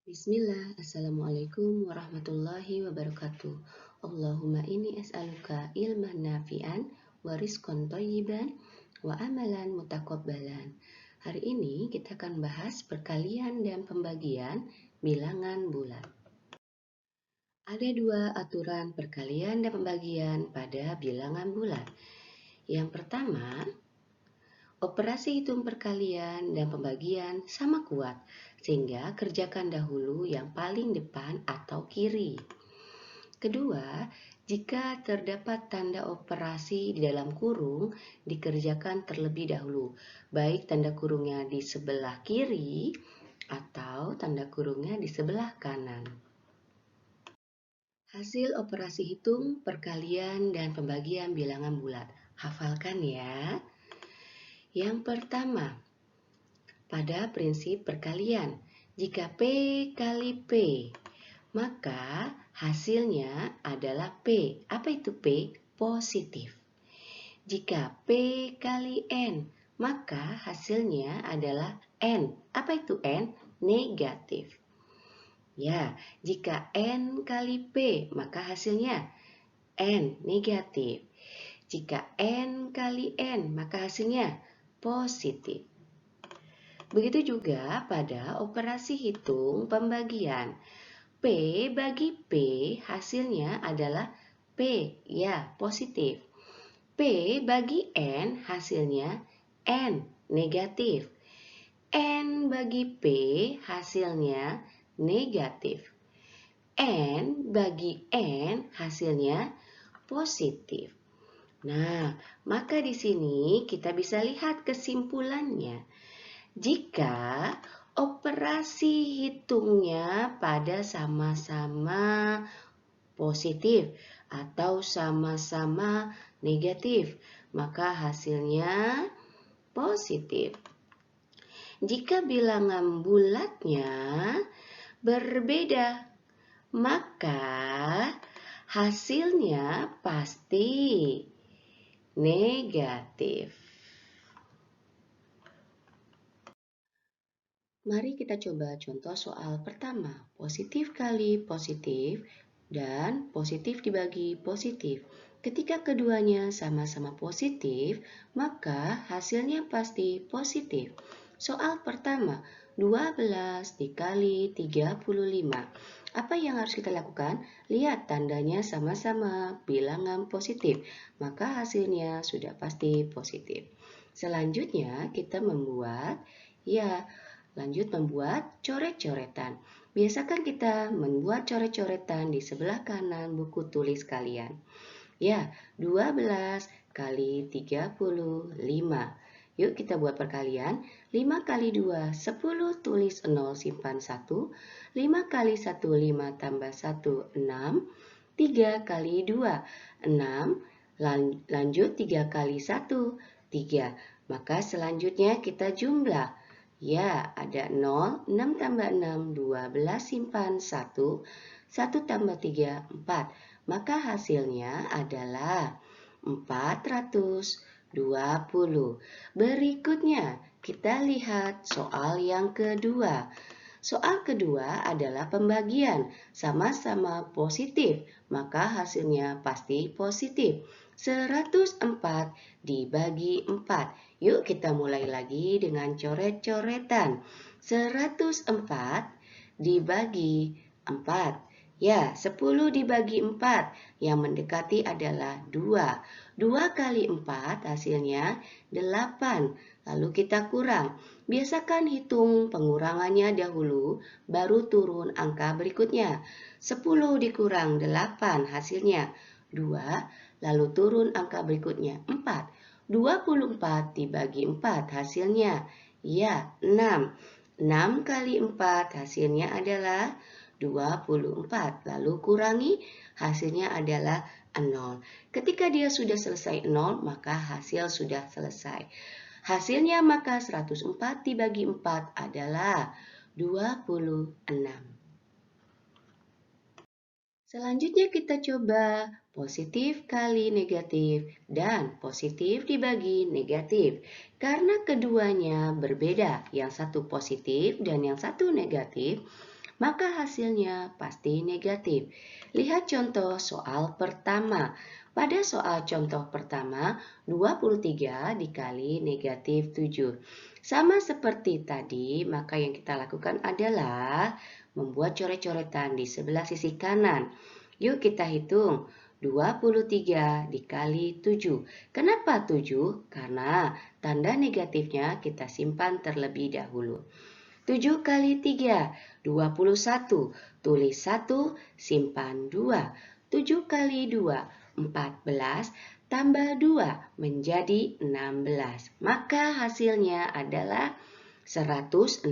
Bismillah, Assalamualaikum warahmatullahi wabarakatuh. Allahumma inni as'aluka ilman nafi'an, wa rizqan thayyiban, wa amalan mutakabbalan. Hari ini kita akan bahas perkalian dan pembagian bilangan bulat. Ada dua aturan perkalian dan pembagian pada bilangan bulat. Yang pertama, operasi hitung perkalian dan pembagian sama kuat, sehingga kerjakan dahulu yang paling depan atau kiri. Kedua, jika terdapat tanda operasi di dalam kurung, dikerjakan terlebih dahulu, baik tanda kurungnya di sebelah kiri atau tanda kurungnya di sebelah kanan. Hasil operasi hitung perkalian dan pembagian bilangan bulat. Hafalkan ya. Yang pertama, pada prinsip perkalian, jika P kali P, maka hasilnya adalah P. Apa itu P? Positif. Jika P kali N, maka hasilnya adalah N. Apa itu N? Negatif. Ya, jika N kali P, maka hasilnya N negatif. Jika N kali N, maka hasilnya positif. Begitu juga pada operasi hitung pembagian. P bagi P hasilnya adalah P, ya positif. P bagi N hasilnya N, negatif. N bagi P hasilnya negatif. N bagi N hasilnya positif. Nah, maka di sini kita bisa lihat kesimpulannya. Jika operasi hitungnya pada sama-sama positif atau sama-sama negatif, maka hasilnya positif. Jika bilangan bulatnya berbeda, maka hasilnya pasti negatif. Mari kita coba contoh soal pertama. Positif kali positif dan positif dibagi positif. Ketika keduanya sama-sama positif, maka hasilnya pasti positif. Soal pertama, 12 dikali 35. Apa yang harus kita lakukan? Lihat tandanya sama-sama bilangan positif, maka hasilnya sudah pasti positif. Selanjutnya kita lanjut membuat coret-coretan. Biasakan kita membuat coret-coretan di sebelah kanan buku tulis kalian. Ya, 12 kali 35. Yuk kita buat perkalian. 5 kali 2, 10, tulis 0, simpan 1. 5 kali 1, 5 tambah 1, 6. 3 kali 2, 6. Lanjut 3 kali 1, 3. Maka selanjutnya kita jumlah. Ya, ada 0, 6 tambah 6, 12, simpan 1. 1 tambah 3, 4. Maka hasilnya adalah 420. Berikutnya, kita lihat soal yang kedua. Soal kedua adalah pembagian. Sama-sama positif, maka hasilnya pasti positif. 104 dibagi 4. Yuk kita mulai lagi dengan coret-coretan. 104 dibagi 4. Ya, 10 dibagi 4. Yang mendekati adalah 2. 2 kali 4 hasilnya 8. Lalu kita kurang. Biasakan hitung pengurangannya dahulu, baru turun angka berikutnya. 10 dikurang 8 hasilnya 2. Lalu turun angka berikutnya 4. 24 dibagi 4 hasilnya ya 6. 6 kali 4 hasilnya adalah 24. Lalu kurangi, hasilnya adalah 0. Ketika dia sudah selesai 0, maka hasil sudah selesai. Hasilnya maka 104 dibagi 4 adalah 26. Selanjutnya kita coba positif kali negatif dan positif dibagi negatif. Karena keduanya berbeda, yang satu positif dan yang satu negatif, maka hasilnya pasti negatif. Lihat contoh soal pertama. Pada soal contoh pertama, 23 dikali negatif 7. Sama seperti tadi, maka yang kita lakukan adalah membuat coret-coretan di sebelah sisi kanan. Yuk kita hitung. 23 dikali 7. Kenapa 7? Karena tanda negatifnya kita simpan terlebih dahulu. 7 kali 3, 21. Tulis 1, simpan 2. 7 kali 2, 14. Tambah 2 menjadi 16. Maka hasilnya adalah 161.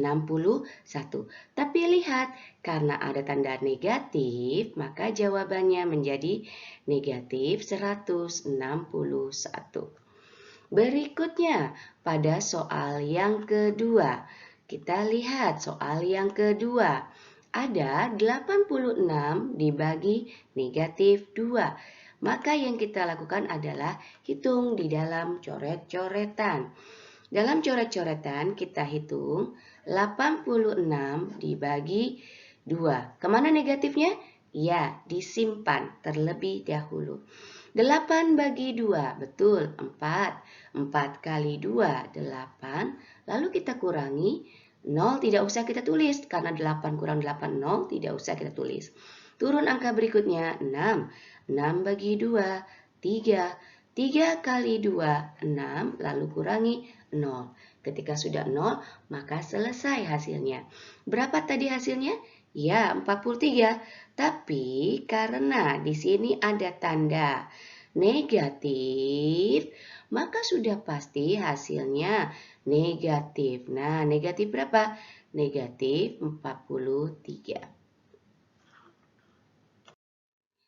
Tapi lihat, karena ada tanda negatif, maka jawabannya menjadi negatif 161. Berikutnya, pada soal yang kedua. Kita lihat soal yang kedua. Ada 86 dibagi negatif 2. Maka yang kita lakukan adalah hitung di dalam coret-coretan. Dalam coret-coretan kita hitung 86 dibagi 2. Kemana negatifnya? Ya, disimpan terlebih dahulu. 8 bagi 2, betul, 4. 4 kali 2, 8. Lalu kita kurangi, 0 tidak usah kita tulis, karena 8 kurang 8, 0 tidak usah kita tulis. Turun angka berikutnya, 6. 6 bagi 2, 3. 3 kali 2, 6, lalu kurangi 0. Ketika sudah 0, maka selesai hasilnya. Berapa tadi hasilnya? Ya, 43. Tapi karena di sini ada tanda negatif, maka sudah pasti hasilnya negatif. Nah, negatif berapa? Negatif 43.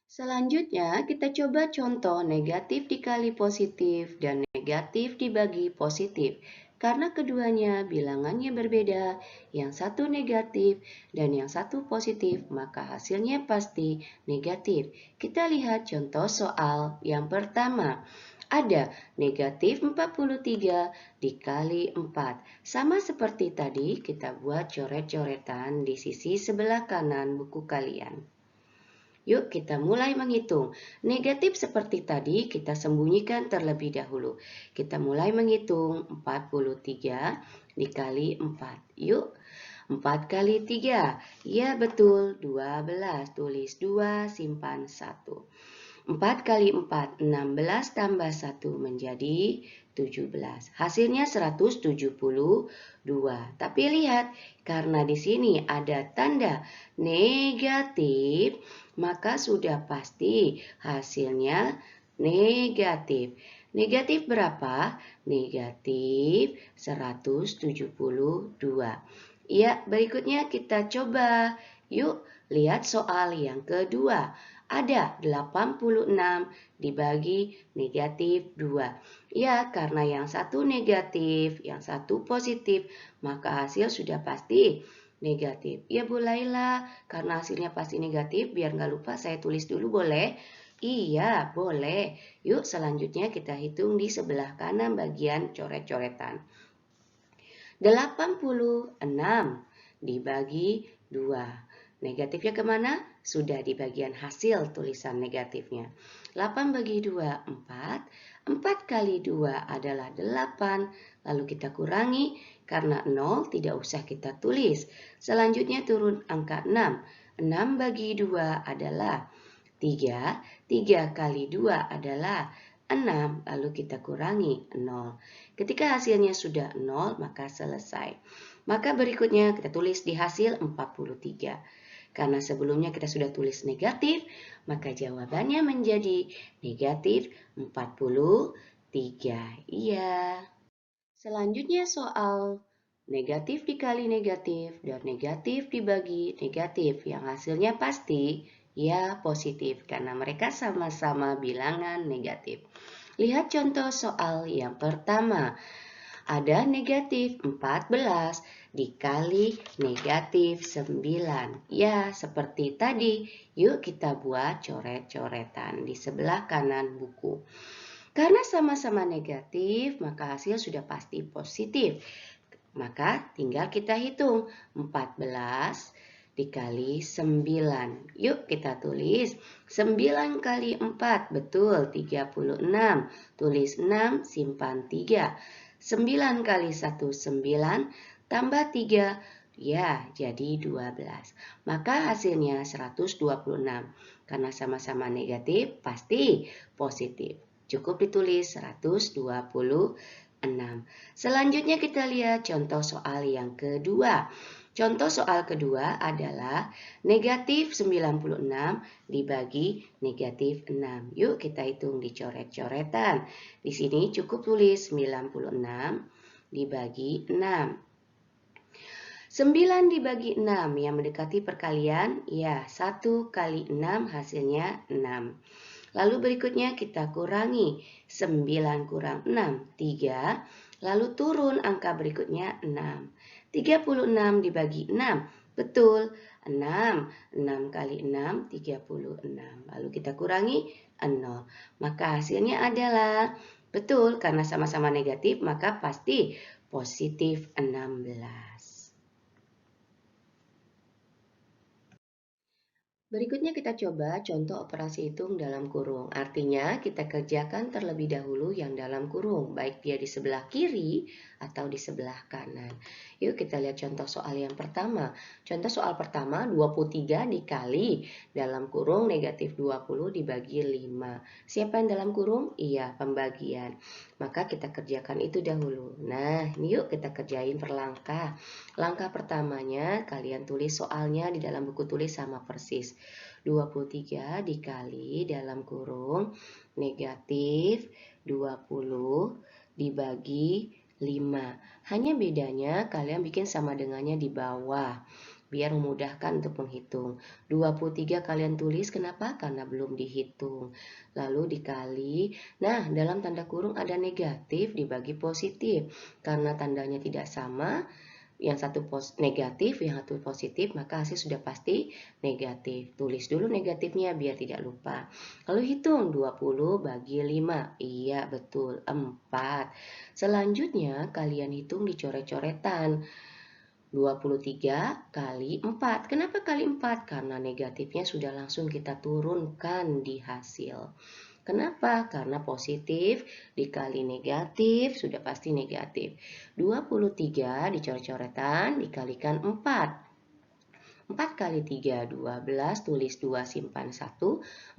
Selanjutnya, kita coba contoh negatif dikali positif dan negatif dibagi positif. Karena keduanya bilangannya berbeda, yang satu negatif dan yang satu positif, maka hasilnya pasti negatif. Kita lihat contoh soal yang pertama. Ada negatif 43 dikali 4. Sama seperti tadi, kita buat coret-coretan di sisi sebelah kanan buku kalian. Yuk kita mulai menghitung. Negatif seperti tadi kita sembunyikan terlebih dahulu. Kita mulai menghitung 43 dikali 4. Yuk 4 kali 3. Ya betul 12. Tulis 2 simpan 1. 4 kali 4, 16 tambah 1 menjadi 17. Hasilnya 172. Tapi lihat, karena di sini ada tanda negatif, maka sudah pasti hasilnya negatif. Negatif berapa? Negatif 172. Ya, berikutnya kita coba. Yuk, lihat soal yang kedua. Ada 86 dibagi negatif 2. Ya, karena yang satu negatif, yang satu positif, maka hasil sudah pasti negatif. Ya, bolehlah, karena hasilnya pasti negatif, biar nggak lupa saya tulis dulu boleh? Iya, boleh. Yuk, selanjutnya kita hitung di sebelah kanan bagian coret-coretan. 86 dibagi 2. Negatifnya kemana? Sudah di bagian hasil tulisan negatifnya. 8 bagi 2, 4. 4 kali 2 adalah 8. Lalu kita kurangi, karena 0 tidak usah kita tulis. Selanjutnya turun angka 6. 6 bagi 2 adalah 3. 3 kali 2 adalah 6. Lalu kita kurangi 0. Ketika hasilnya sudah 0, maka selesai. Maka berikutnya kita tulis di hasil 43. Karena sebelumnya kita sudah tulis negatif, maka jawabannya menjadi negatif 43. Iya. Selanjutnya soal negatif dikali negatif dan negatif dibagi negatif. Yang hasilnya pasti ya positif karena mereka sama-sama bilangan negatif. Lihat contoh soal yang pertama. Ada negatif 14 dikali negatif 9. Ya, seperti tadi. Yuk kita buat coret-coretan di sebelah kanan buku. Karena sama-sama negatif, maka hasil sudah pasti positif. Maka tinggal kita hitung 14 dikali 9. Yuk kita tulis 9 kali 4, betul 36. Tulis 6, simpan 3. 9 kali 1, 9, tambah 3, ya jadi 12. Maka hasilnya 126. Karena sama-sama negatif, pasti positif. Cukup ditulis 126. Selanjutnya kita lihat contoh soal yang kedua. Contoh soal kedua adalah negatif 96 dibagi negatif 6. Yuk kita hitung di coret-coretan. Di sini cukup tulis 96 dibagi 6. 9 dibagi 6 yang mendekati perkalian, ya 1 kali 6 hasilnya 6. Lalu berikutnya kita kurangi 9 kurang 6, 3. Lalu turun angka berikutnya 6. 36 dibagi 6, betul 6. 6 kali 6, 36. Lalu kita kurangi 0. Maka hasilnya adalah, betul karena sama-sama negatif maka pasti positif 16. Berikutnya kita coba contoh operasi hitung dalam kurung. Artinya kita kerjakan terlebih dahulu yang dalam kurung, baik dia di sebelah kiri atau di sebelah kanan. Yuk kita lihat contoh soal yang pertama. Contoh soal pertama 23 dikali dalam kurung negatif 20 dibagi 5. Siapa yang dalam kurung? Iya, pembagian. Maka kita kerjakan itu dahulu. Nah, ini yuk kita kerjain per langkah. Langkah pertamanya kalian tulis soalnya di dalam buku tulis sama persis. 23 dikali dalam kurung negatif 20 dibagi 5. Hanya bedanya kalian bikin sama dengannya di bawah, biar memudahkan untuk menghitung. 23 kalian tulis, kenapa? Karena belum dihitung. Lalu dikali, nah dalam tanda kurung ada negatif dibagi positif. Karena tandanya tidak sama, yang satu negatif, yang satu positif, maka hasil sudah pasti negatif. Tulis dulu negatifnya biar tidak lupa. Lalu hitung 20 bagi 5. Iya, betul, 4. Selanjutnya kalian hitung di coret-coretan. 23 kali 4. Kenapa kali 4? Karena negatifnya sudah langsung kita turunkan di hasil. Kenapa? Karena positif dikali negatif sudah pasti negatif. 23 dicoret-coretan dikalikan 4. 4 kali 3, 12, tulis 2, simpan 1.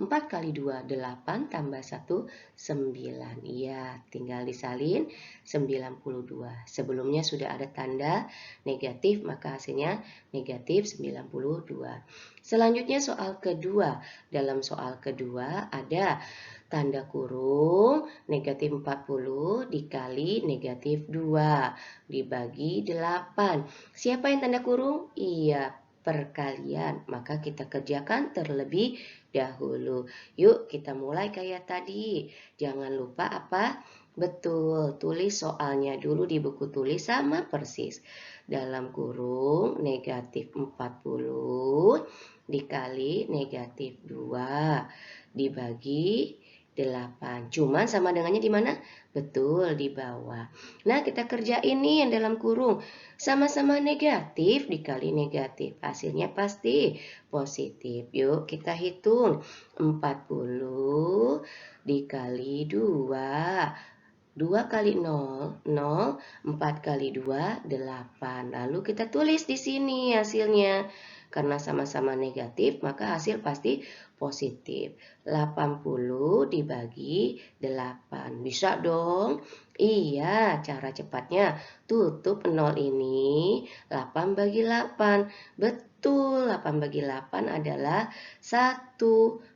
4 kali 2, 8, tambah 1, 9. Iya, tinggal disalin 92. Sebelumnya sudah ada tanda negatif, maka hasilnya negatif 92. Selanjutnya soal kedua. Dalam soal kedua ada tanda kurung negatif 40 dikali negatif 2 dibagi 8. Siapa yang tanda kurung? Iya, perkalian. Maka kita kerjakan terlebih dahulu. Yuk kita mulai kayak tadi. Jangan lupa apa? Betul, tulis soalnya dulu di buku tulis sama persis. Dalam kurung negatif 40 dikali negatif 2 dibagi 8. Cuman sama dengannya di mana? Betul, di bawah. Nah, kita kerjain nih yang dalam kurung. Sama-sama negatif dikali negatif. Hasilnya pasti positif. Yuk, kita hitung. 40 dikali 2. 2 kali 0, 0. 4 kali 2, 8. Lalu kita tulis di sini hasilnya. Karena sama-sama negatif, maka hasil pasti positif. 80 dibagi 8. Bisa dong? Iya, cara cepatnya tutup 0 ini 8 bagi 8. Betul, 8 bagi 8 adalah 1.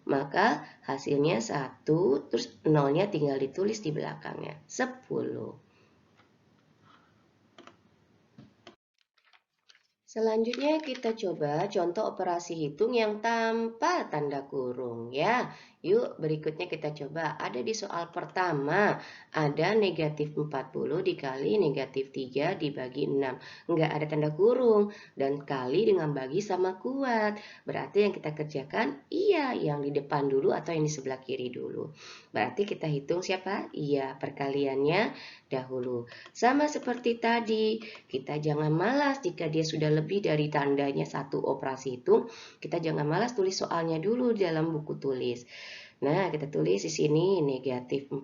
Maka hasilnya 1, terus 0-nya tinggal ditulis di belakangnya. 10. Selanjutnya kita coba contoh operasi hitung yang tanpa tanda kurung ya. Yuk berikutnya kita coba. Ada di soal pertama, ada negatif 40 dikali negatif 3 dibagi 6. Enggak ada tanda kurung dan kali dengan bagi sama kuat. Berarti yang kita kerjakan iya yang di depan dulu atau yang di sebelah kiri dulu. Berarti kita hitung siapa? Iya, perkaliannya dahulu. Sama seperti tadi, kita jangan malas jika dia sudah lebih lebih dari tandanya satu operasi itu, kita jangan malas tulis soalnya dulu dalam buku tulis. Nah, kita tulis di sini negatif 40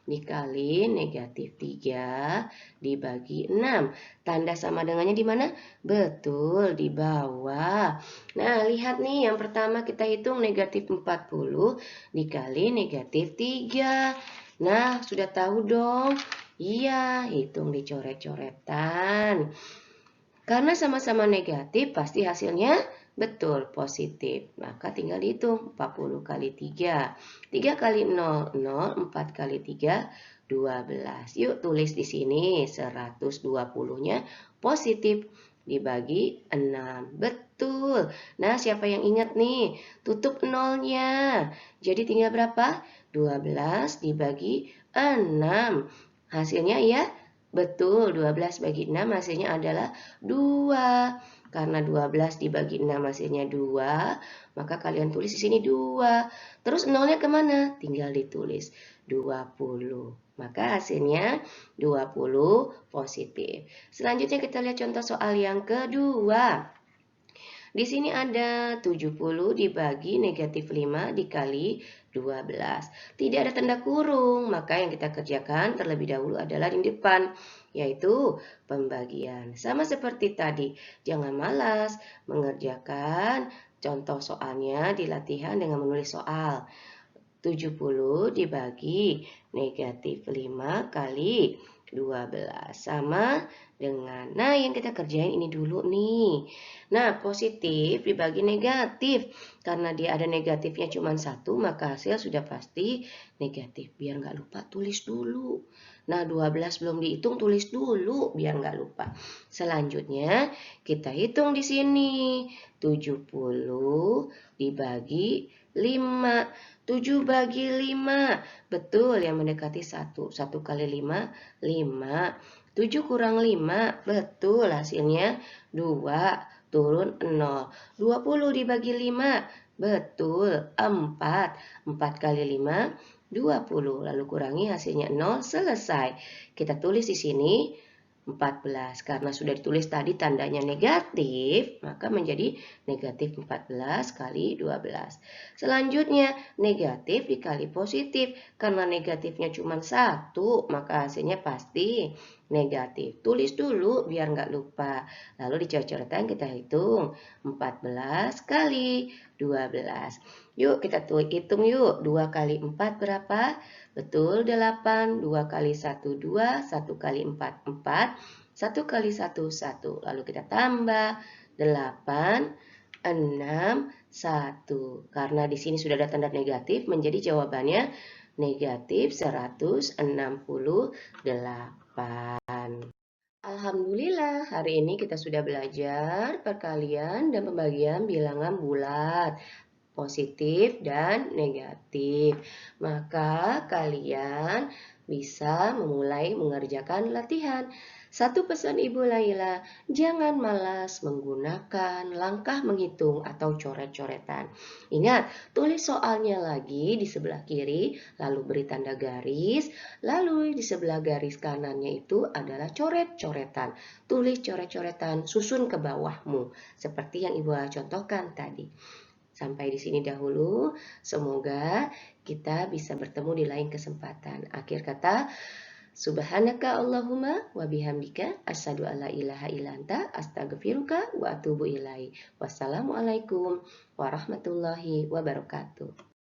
dikali negatif 3 dibagi 6. Tanda sama dengannya di mana? Betul, di bawah. Nah, lihat nih yang pertama kita hitung negatif 40 dikali negatif 3. Nah, sudah tahu dong? Iya, hitung dicoret-coretan. Karena sama-sama negatif, pasti hasilnya betul positif. Maka tinggal dihitung 40 kali 3. 3 kali 0, 0. 4 kali 3, 12. Yuk tulis di sini 120-nya positif dibagi 6. Betul. Nah, siapa yang ingat nih? Tutup nolnya. Jadi tinggal berapa? 12 dibagi 6. Hasilnya ya betul, 12 bagi 6 hasilnya adalah 2. Karena 12 dibagi 6 hasilnya 2, maka kalian tulis di sini 2. Terus nolnya kemana? Tinggal ditulis 20. Maka hasilnya 20 positif. Selanjutnya kita lihat contoh soal yang kedua. Di sini ada 70 dibagi negatif 5 dikali 12. Tidak ada tanda kurung, maka yang kita kerjakan terlebih dahulu adalah di depan, yaitu pembagian. Sama seperti tadi, jangan malas mengerjakan contoh soalnya di latihan dengan menulis soal. 70 dibagi negatif 5 kali 12 sama dengan, nah yang kita kerjain ini dulu nih. Nah, positif dibagi negatif. Karena dia ada negatifnya cuma 1, maka hasil sudah pasti negatif. Biar nggak lupa tulis dulu. Nah, 12 belum dihitung, tulis dulu biar nggak lupa. Selanjutnya, kita hitung di sini. 70 dibagi 5. 7 bagi 5. Betul, yang mendekati 1. 1 kali 5, 5. 7 kurang 5, betul hasilnya 2, turun 0. 20 dibagi 5, betul 4. 4 kali 5, 20. Lalu kurangi hasilnya 0, selesai. Kita tulis di sini 14. Karena sudah ditulis tadi tandanya negatif, maka menjadi negatif 14 kali 12. Selanjutnya, negatif dikali positif. Karena negatifnya cuma 1, maka hasilnya pasti negatif. Tulis dulu biar nggak lupa. Lalu dicoret-coretan kita hitung 14 kali 12. Yuk kita hitung yuk. 2 kali 4 berapa? Betul 8. 2 kali 1 2. 1 kali 4 4. 1 kali 1 1. Lalu kita tambah 8 6 1. Karena di sini sudah ada tanda negatif, menjadi jawabannya negatif 168. Alhamdulillah, hari ini kita sudah belajar perkalian dan pembagian bilangan bulat, positif dan negatif. Maka kalian bisa memulai mengerjakan latihan. Satu pesan Ibu Laila, jangan malas menggunakan langkah menghitung atau coret-coretan. Ingat, tulis soalnya lagi di sebelah kiri, lalu beri tanda garis, lalu di sebelah garis kanannya itu adalah coret-coretan. Tulis coret-coretan, susun ke bawahmu, seperti yang Ibu contohkan tadi. Sampai di sini dahulu, semoga kita bisa bertemu di lain kesempatan. Akhir kata, Subhanaka Allahumma wa bihamdika asyhadu an la ilaha illa anta astaghfiruka wa atubu ilaihi. Wassalamualaikum warahmatullahi wabarakatuh.